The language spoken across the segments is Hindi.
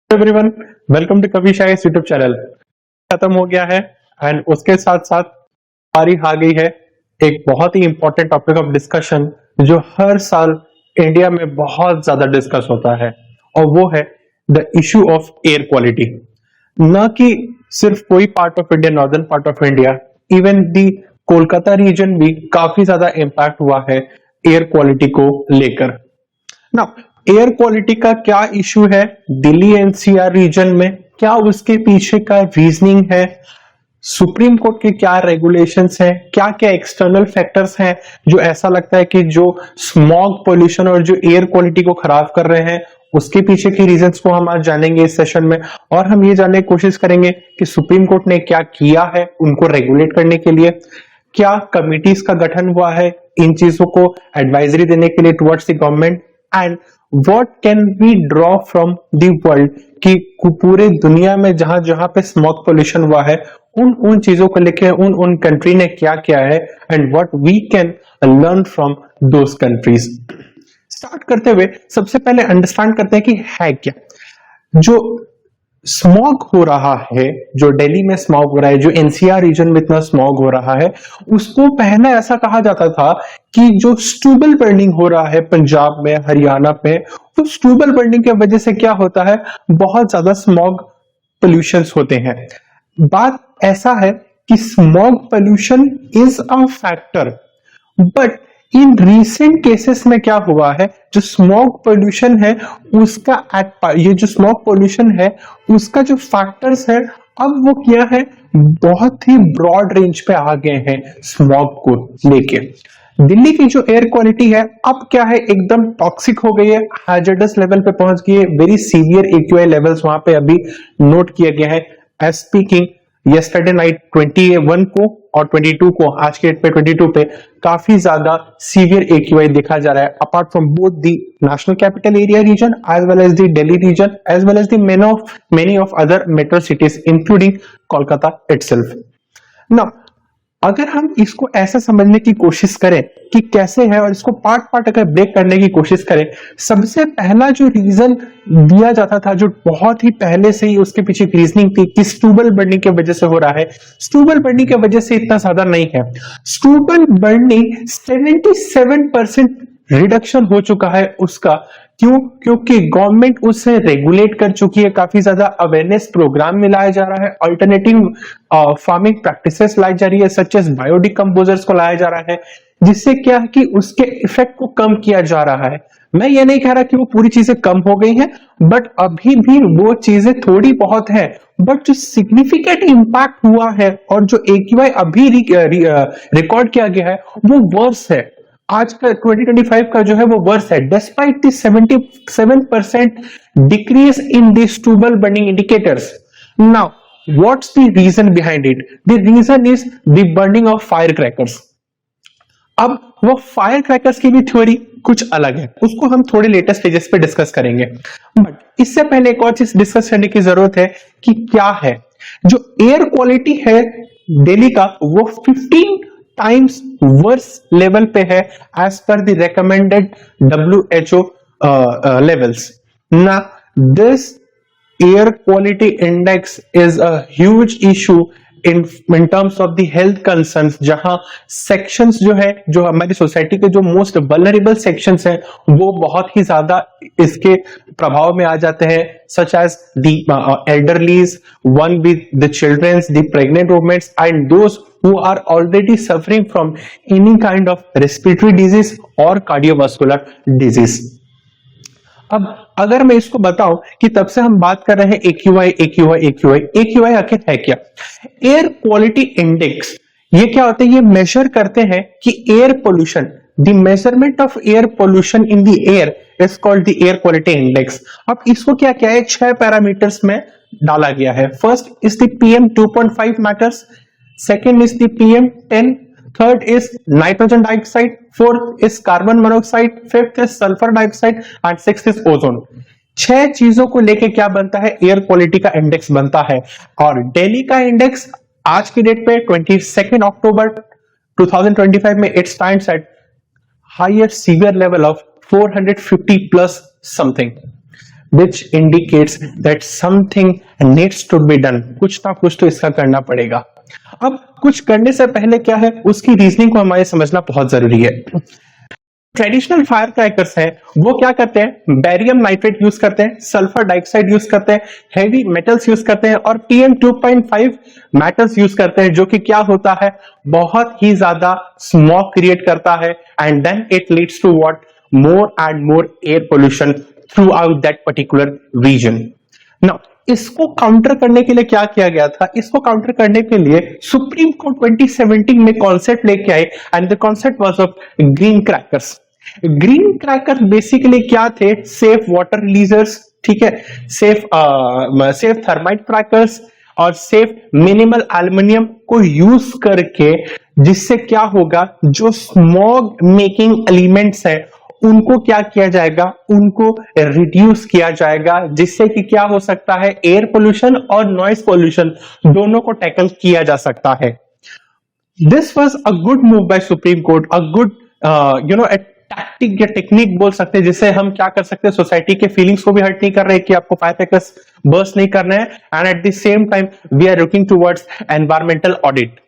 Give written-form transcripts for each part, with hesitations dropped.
एवरीवन, वेलकम टू कवि शायस यूट्यूब चैनल। खत्म हो गया है एंड उसके साथ साथ बारी आ गई है एक बहुत ही इंपॉर्टेंट टॉपिक ऑफ डिस्कशन जो हर साल इंडिया में बहुत ज्यादा डिस्कस होता है और वो है the issue of air quality. न कि सिर्फ कोई part of India, northern part of India, even the Kolkata region भी काफी ज्यादा इंपैक्ट हुआ है एयर क्वालिटी को लेकर। ना एयर क्वालिटी का क्या इशू है दिल्ली एनसीआर रीजन में, क्या उसके पीछे का रीजनिंग है, सुप्रीम कोर्ट के क्या रेगुलेशंस हैं, क्या क्या एक्सटर्नल फैक्टर्स हैं जो ऐसा लगता है कि जो स्मॉग पोल्यूशन और जो एयर क्वालिटी को खराब कर रहे हैं उसके पीछे की रीजंस को हम आज जानेंगे इस सेशन में। और हम ये जानने की कोशिश करेंगे कि सुप्रीम कोर्ट ने क्या किया है उनको रेगुलेट करने के लिए, क्या कमिटीज का गठन हुआ है इन चीजों को एडवाइजरी देने के लिए towards the government, and what can we draw from the world कि पूरे दुनिया में जहां जहां पे स्मॉग पोल्यूशन हुआ है उन चीजों को लेके उन कंट्री ने क्या किया है and what we can learn from those countries. Start करते हुए सबसे पहले अंडरस्टैंड करते हैं कि है क्या जो स्मॉग हो रहा है, जो दिल्ली में स्मॉग हो रहा है, जो एनसीआर रीजन में इतना स्मॉग हो रहा है। उसको पहले ऐसा कहा जाता था कि जो स्टूबल बर्निंग हो रहा है पंजाब में, हरियाणा पे, तो स्टूबल बर्निंग की वजह से क्या होता है, बहुत ज्यादा स्मॉग पोल्यूशंस होते हैं। बात ऐसा है कि smog pollution is a factor, but in recent cases में क्या हुआ है, जो स्मॉग पोल्यूशन है उसका ये जो स्मॉग पोल्यूशन है उसका जो फैक्टर्स है अब वो क्या है, बहुत ही ब्रॉड रेंज पे आ गए हैं स्मॉग को लेके। दिल्ली की जो एयर क्वालिटी है अब क्या है, एकदम टॉक्सिक हो गई है, हैजर्डस लेवल पे पहुंच गई है। वेरी सीवियर एक्यूआई लेवल्स वहां पे अभी नोट किया गया है। एज स्पीकिंग येस्टरडे नाइट 21 को और 22 को, आज के डेट पे 22 पे काफी ज्यादा सीवियर एक्यूआई देखा जा रहा है, apart from both the national capital area region as well as the Delhi region as well as the many of other metro cities including Kolkata itself. Now अगर हम इसको ऐसा समझने की कोशिश करें कि कैसे है और इसको पार्ट पार्ट अगर ब्रेक करने की कोशिश करें, सबसे पहला जो रीजन दिया जाता था, जो बहुत ही पहले से ही उसके पीछे रीजनिंग थी कि स्टूबल बर्निंग की वजह से हो रहा है। स्टूबल बर्निंग की वजह से इतना ज्यादा नहीं है, स्टूबल बर्निंग 77% रिडक्शन हो चुका है उसका। क्यों? क्योंकि गवर्नमेंट उसे रेगुलेट कर चुकी है, काफी ज्यादा अवेयरनेस प्रोग्राम में लाया जा रहा है, अल्टरनेटिव फार्मिंग प्रैक्टिसेस लाई जा रही है, सच एज बायोडिकम्पोजर्स को लाया जा रहा है, जिससे क्या है कि उसके इफेक्ट को कम किया जा रहा है। मैं ये नहीं कह रहा कि वो पूरी चीजें कम हो गई हैं, बट अभी भी वो चीजें थोड़ी बहुत है, बट जो सिग्निफिकेंट इंपैक्ट हुआ है और जो एक्यूआई अभी रिकॉर्ड किया गया है वो वर्स है। आज का 2025 का जो है वो वर्स है, despite the 77% decrease in the stubble burning indicators. Now what's the reason behind it? The reason is the burning of fire crackers. अब वो फायर क्रैकर्स की भी थ्योरी कुछ अलग है, उसको हम थोड़े लेटेस्ट स्टेजेस पे डिस्कस करेंगे। बट इससे पहले एक और चीज डिस्कस करने की जरूरत है कि क्या है जो एयर क्वालिटी है दिल्ली का, वो 15 टाइम्स वर्स लेवल पे है as per the recommended WHO levels. ना this air quality index is a huge issue in terms of the health concerns, जहां सेक्शंस जो है, जो हमारी सोसाइटी के जो मोस्ट वल्नरेबल सेक्शंस हैं वो बहुत ही ज्यादा इसके प्रभाव में आ जाते हैं, such as the elderlies, one with the childrens, the pregnant womens and those who are already suffering from any kind of respiratory disease or cardiovascular disease। अब अगर मैं इसको बताऊं कि तब से हम बात कर रहे हैं AQI आखिर है क्या? एयर क्वालिटी इंडेक्स ये क्या होता है? ये मेजर करते हैं कि air pollution, the measurement of air pollution in the air is called the air quality index. अब इसको क्या क्या है, 6 पैरामीटर्स में डाला गया है। First is the PM 2.5 matters, second is the PM10, third is nitrogen dioxide, fourth is carbon monoxide, fifth is sulfur dioxide and sixth is ozone। 6 चीजों को लेके क्या बनता है, एयर क्वालिटी का इंडेक्स बनता है। और दिल्ली का इंडेक्स आज की डेट पे 22 अक्टूबर 2025 में it stands at higher severe level of 450 plus something. which indicates that something needs to be done. कुछ ना कुछ तो इसका करना पड़ेगा. अब कुछ करने से पहले क्या है, उसकी रीजनिंग को हमारे समझना बहुत जरूरी है. ट्रेडिशनल फायर क्रैकर्स है वो क्या करते हैं, बैरियम नाइट्रेट यूज करते हैं, सल्फर डाइऑक्साइड यूज करते हैं, हेवी मेटल्स यूज करते हैं और PM 2.5 मेटल्स यूज करते हैं, जो कि क्या होता है, बहुत ही ज्यादा स्मोक क्रिएट करता है and then it leads to what, more and more air pollution throughout that particular region. Now इसको काउंटर करने के लिए क्या किया गया था, इसको काउंटर करने के लिए सुप्रीम कोर्ट 2017 में कॉन्सेप्ट लेके आए and the concept was of green crackers. Green crackers basically क्या थे, सेफ वाटर रिलीजर्स, ठीक है, सेफ थर्माइट क्रैकर्स और सेफ मिनिमल एल्युमिनियम को यूज करके, जिससे क्या होगा, जो स्मॉग मेकिंग एलिमेंट्स है उनको क्या किया जाएगा, उनको रिड्यूस किया जाएगा, जिससे कि क्या हो सकता है, एयर पोल्यूशन और नॉइस पोल्यूशन दोनों को टैकल किया जा सकता है. This was a good move by supreme court, a good tactic या टेक्निक बोल सकते हैं, जिससे हम क्या कर सकते हैं, सोसाइटी के फीलिंग्स को भी हर्ट नहीं कर रहे कि आपको फायर क्रैकर्स बर्स्ट नहीं करना है, and at the same time we are looking towards environmental audit.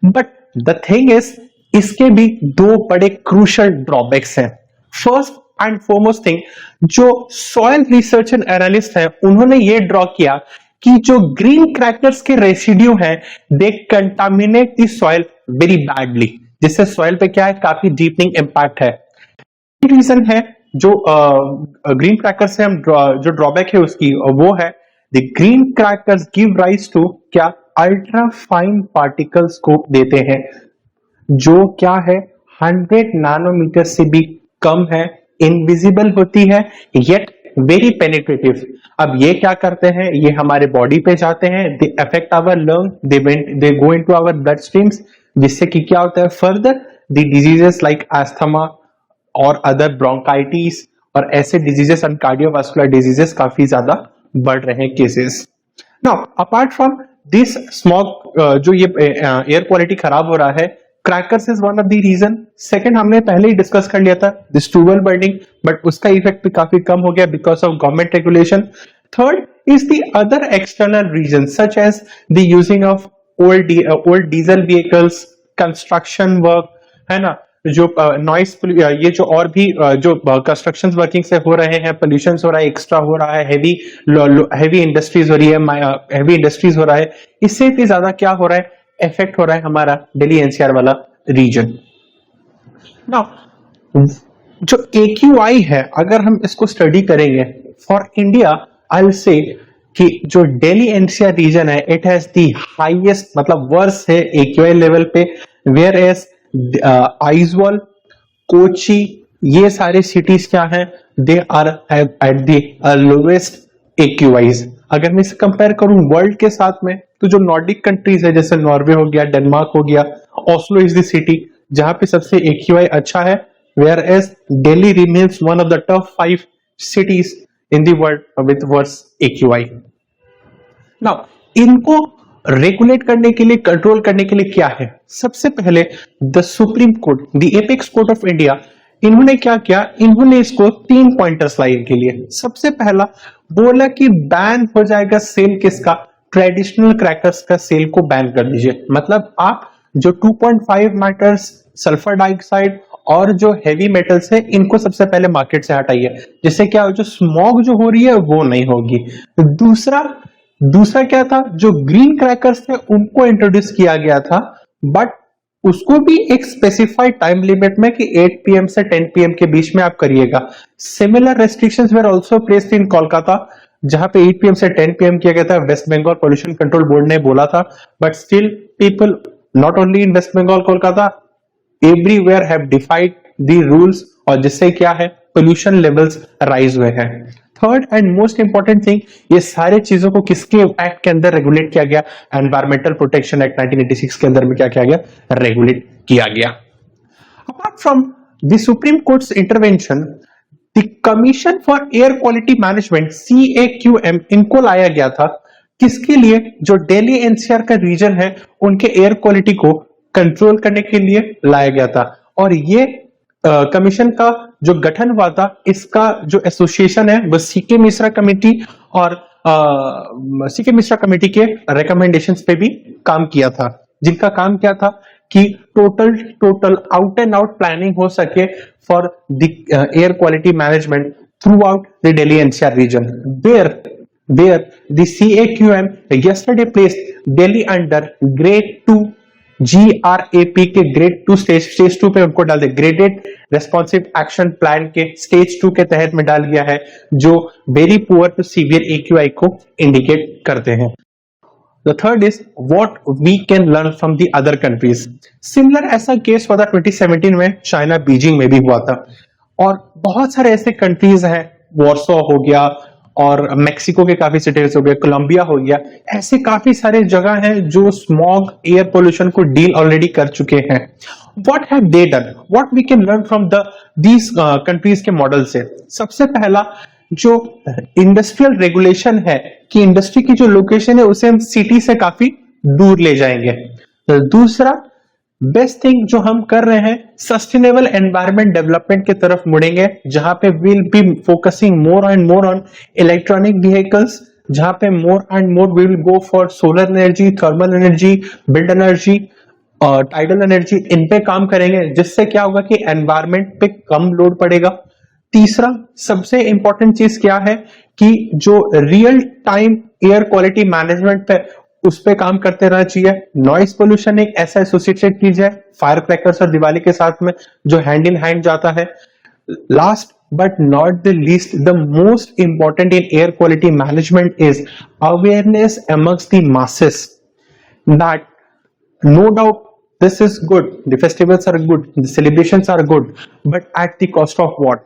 But the thing is, इसके भी दो बड़े क्रूशियल ड्रॉबैक्स हैं. फर्स्ट एंड फॉरमोस्ट थिंग, जो सॉइल रिसर्च एंड एनालिस्ट है उन्होंने ये ड्रॉ किया कि जो ग्रीन क्रैकर्स के रेसिड्यू हैं they contaminate the soil very badly, जिससे सॉइल पे क्या है, काफी डीपनिंग इंपैक्ट है. रीजन है जो ग्रीन क्रैकर्स से हम जो ड्रॉबैक है उसकी, वो है the green crackers give rise to क्या, अल्ट्रा फाइन पार्टिकल्स को देते हैं, जो क्या है 100 नैनोमीटर से भी कम है, इनविजिबल होती है, येट वेरी पेनिट्रेटिव. अब ये क्या करते हैं, ये हमारे बॉडी पे जाते हैं, they affect our lung, they go into our blood streams, जिससे कि क्या होता है, further the diseases like asthma और अदर ब्रोंकाइटिस और ऐसे डिजीजेस एंड कार्डियोवास्कुलर डिजीजेस काफी ज्यादा बढ़ रहे हैं cases. Now apart from this smog, जो ये एयर क्वालिटी खराब हो रहा है, crackers is one of the reason. Second, हमने पहले ही डिस्कस कर लिया था दिस ट्यूबवेल बर्निंग, बट उसका इफेक्ट भी काफी कम हो गया because of government regulation. Third is the other external reason such as the using of old diesel vehicles, construction work, है ना, जो नॉइस, ये जो और भी जो कंस्ट्रक्शन वर्किंग से हो रहे हैं, पोल्यूशन हो रहा है, एक्स्ट्रा हो रहा है, हेवी इंडस्ट्रीज हो रही है, हेवी इंडस्ट्रीज हो रहा है, इससे भी ज्यादा क्या हो रहा है, इफेक्ट हो रहा है हमारा दिल्ली एनसीआर वाला रीजन. नाउ जो AQI है, अगर हम इसको स्टडी करेंगे for India, I will say कि जो दिल्ली एनसीआर रीजन है, इट हैज द हाईएस्ट, मतलब वर्स है AQI लेवल पे, वेयर एज आइजवाल, कोची, ये सारे सिटीज क्या हैं, they are at the lowest AQIs. अगर मैं इसे कंपेयर करूं वर्ल्ड के साथ में, तो जो नॉर्डिक कंट्रीज है, जैसे नॉर्वे हो गया, डेनमार्क हो गया, ऑस्लो इज द सिटी जहां पे सबसे AQI अच्छा है, where as Delhi remains one of the top 5 cities in the world with worse AQI. Now इनको रेगुलेट करने के लिए, कंट्रोल करने के लिए क्या है, सबसे पहले the supreme court, the apex court of India, इन्होंने क्या किया, इन्होंने इसको 3 पॉइंटर्स लाए के लिए. सबसे पहला बोला कि बैन हो जाएगा सेल किसका, ट्रेडिशनल क्रैकर्स का सेल को बैन कर दीजिए. मतलब आप जो 2.5 मैटर्स, सल्फर डाइऑक्साइड और जो हेवी मेटल्स है, इनको सबसे पहले मार्केट से हटाइए, जिससे क्या जो स्मॉग जो हो रही है वो नहीं होगी. दूसरा क्या था, जो ग्रीन क्रैकर्स थे उनको इंट्रोड्यूस किया गया था, बट उसको भी एक स्पेसिफाइड टाइम लिमिट में कि 8 PM से 10 PM के बीच में आप करिएगा. Similar restrictions were also placed in Kolkata, जहां पे 8 PM से 10 PM किया गया था. West Bengal pollution control board ने बोला था, but still people not only in West Bengal, Kolkata, everywhere have defied the rules, और जिससे क्या है, पोल्यूशन लेवल्स राइज हुए हैं. Third and most important thing, ये सारे चीजों को किसके एक्ट के अंदर रेगुलेट किया गया, एनवायरमेंटल प्रोटेक्शन एक्ट 1986 के अंदर में क्या किया गया, रेगुलेट किया गया. Apart from the supreme courts intervention, the commission for air quality management, CAQM, इनको लाया गया था. किसके लिए, जो दिल्ली एनसीआर का रीजन है उनके एयर क्वालिटी को कंट्रोल करने के लिए लाया गया था. और ये कमीशन का जो गठन हुआ था, इसका जो एसोसिएशन है वो सीके मिश्रा कमेटी और सीके मिश्रा कमेटी के रिकमेंडेशंस पे भी काम किया था, जिनका काम क्या था कि total out and out planning हो सके for the air quality management through out the Delhi NCR reason. There, the CAQM yesterday placed Delhi under Grade 2 GRAP के Grade 2 स्टेज 2 पे उनको डाल दिया, ग्रेडेड रेस्पॉन्सिव एक्शन प्लान के स्टेज 2 के तहत में डाल दिया है, जो very poor to severe AQI को इंडिकेट करते हैं। The third is what we can learn from the other countries. Similar ऐसा केस हुआ था 2017 में, चाइना बीजिंग में भी हुआ था, और बहुत सारे ऐसे कंट्रीज हैं, वॉर्सो हो गया और मेक्सिको के काफी सिटीज हो गए, कोलंबिया हो गया, ऐसे काफी सारे जगह हैं जो स्मॉग एयर पोल्यूशन को डील ऑलरेडी कर चुके हैं। What have they done, what we can learn from these countries के मॉडल से। सबसे पहला जो इंडस्ट्रियल रेगुलेशन है कि इंडस्ट्री की जो लोकेशन है उसे हम सिटी से काफी दूर ले जाएंगे। दूसरा बेस्ट थिंग जो हम कर रहे हैं, सस्टेनेबल एनवायरमेंट डेवलपमेंट की तरफ मुड़ेंगे, जहां पे will be focusing more and more on electronic vehicles, जहां पे more and more we will go for solar energy, thermal energy, wind energy, tidal energy, इन पे काम करेंगे, जिससे क्या होगा कि एनवायरमेंट पे कम लोड पड़ेगा। तीसरा सबसे इंपॉर्टेंट चीज क्या है कि जो real time air quality management पे उस पे काम करते रहना चाहिए। नॉइस पोल्यूशन एक ऐसा एसोसिएटेड चीज है फायर क्रैकर्स और दिवाली के साथ में, जो हैंड इन हैंड जाता है। Last but not the least, the most important in air quality management is awareness amongst the masses that no doubt this is good, the festivals are good, the celebrations are good, but at the cost of what?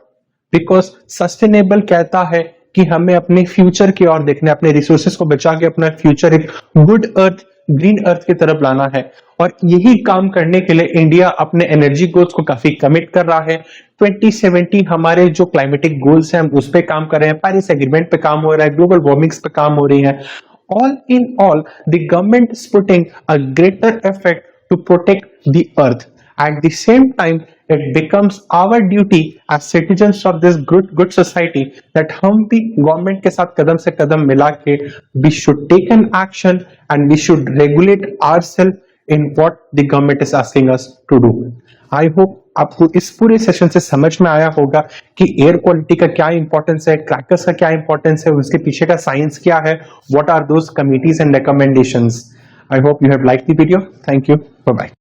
Because sustainable कहता है कि हमें अपने फ्यूचर की ओर देखना है, अपने रिसोर्सेस को बचा के अपना फ्यूचर एक गुड अर्थ, ग्रीन अर्थ की तरफ लाना है, और यही काम करने के लिए इंडिया अपने एनर्जी गोल्स को काफी कमिट कर रहा है। 2070 हमारे जो क्लाइमेटिक गोल्स हैं हम उस पे काम कर रहे हैं, पेरिस एग्रीमेंट पे काम हो रहा है, ग्लोबल वार्मिंग्स पे काम हो रही है। All in all, the government is putting a greater effort to protect the earth. At the same time, it becomes our duty as citizens of this good society that हम भी government के साथ कदम से कदम मिला के we should take an action and we should regulate ourselves in what the government is asking us to do. I hope आपको इस पूरे सेशन से समझ में आया होगा कि एयर क्वालिटी का क्या इंपॉर्टेंस है, क्रैकर्स का क्या इंपॉर्टेंस है, उसके पीछे का साइंस क्या है, what are those committees and recommendations. I hope you have liked the video. Thank you, bye bye.